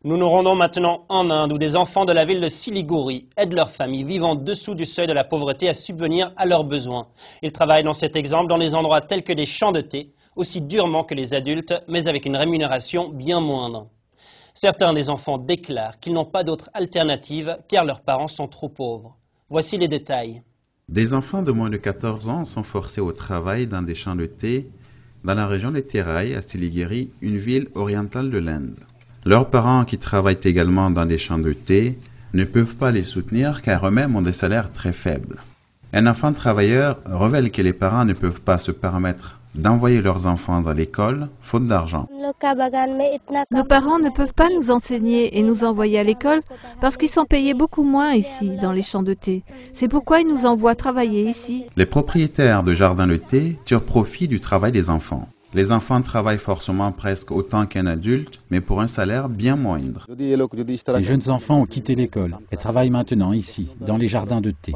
Nous nous rendons maintenant en Inde où des enfants de la ville de Siliguri aident leurs familles vivant dessous du seuil de la pauvreté à subvenir à leurs besoins. Ils travaillent dans cet exemple dans des endroits tels que des champs de thé, aussi durement que les adultes, mais avec une rémunération bien moindre. Certains des enfants déclarent qu'ils n'ont pas d'autre alternative car leurs parents sont trop pauvres. Voici les détails. Des enfants de moins de 14 ans sont forcés au travail dans des champs de thé dans la région de Terai, à Siliguri, une ville orientale de l'Inde. Leurs parents, qui travaillent également dans des champs de thé, ne peuvent pas les soutenir car eux-mêmes ont des salaires très faibles. Un enfant travailleur révèle que les parents ne peuvent pas se permettre d'envoyer leurs enfants à l'école, faute d'argent. Nos parents ne peuvent pas nous enseigner et nous envoyer à l'école parce qu'ils sont payés beaucoup moins ici, dans les champs de thé. C'est pourquoi ils nous envoient travailler ici. Les propriétaires de jardins de thé tirent profit du travail des enfants. Les enfants travaillent forcément presque autant qu'un adulte, mais pour un salaire bien moindre. Les jeunes enfants ont quitté l'école et travaillent maintenant ici, dans les jardins de thé.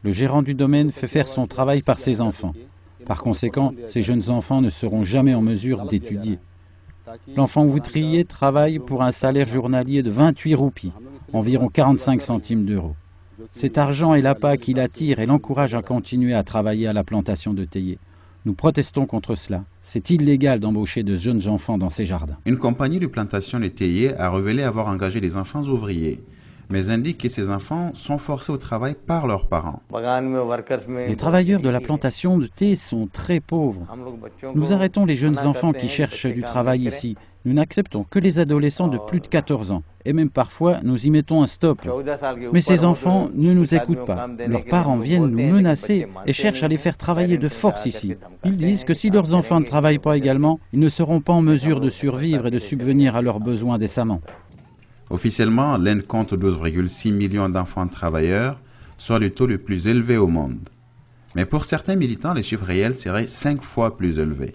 Le gérant du domaine fait faire son travail par ses enfants. Par conséquent, ces jeunes enfants ne seront jamais en mesure d'étudier. L'enfant ouvrier travaille pour un salaire journalier de 28 roupies, environ 45 centimes d'euros. Cet argent est l'appât qui l'attire et l'encourage à continuer à travailler à la plantation de théiers. Nous protestons contre cela. C'est illégal d'embaucher de jeunes enfants dans ces jardins. Une compagnie de plantation de théiers a révélé avoir engagé des enfants ouvriers, mais indique que ces enfants sont forcés au travail par leurs parents. Les travailleurs de la plantation de thé sont très pauvres. Nous arrêtons les jeunes enfants qui cherchent du travail ici. Nous n'acceptons que les adolescents de plus de 14 ans. Et même parfois, nous y mettons un stop. Mais ces enfants ne nous écoutent pas. Leurs parents viennent nous menacer et cherchent à les faire travailler de force ici. Ils disent que si leurs enfants ne travaillent pas également, ils ne seront pas en mesure de survivre et de subvenir à leurs besoins décemment. Officiellement, l'Inde compte 12,6 millions d'enfants travailleurs, soit le taux le plus élevé au monde. Mais pour certains militants, les chiffres réels seraient 5 fois plus élevés.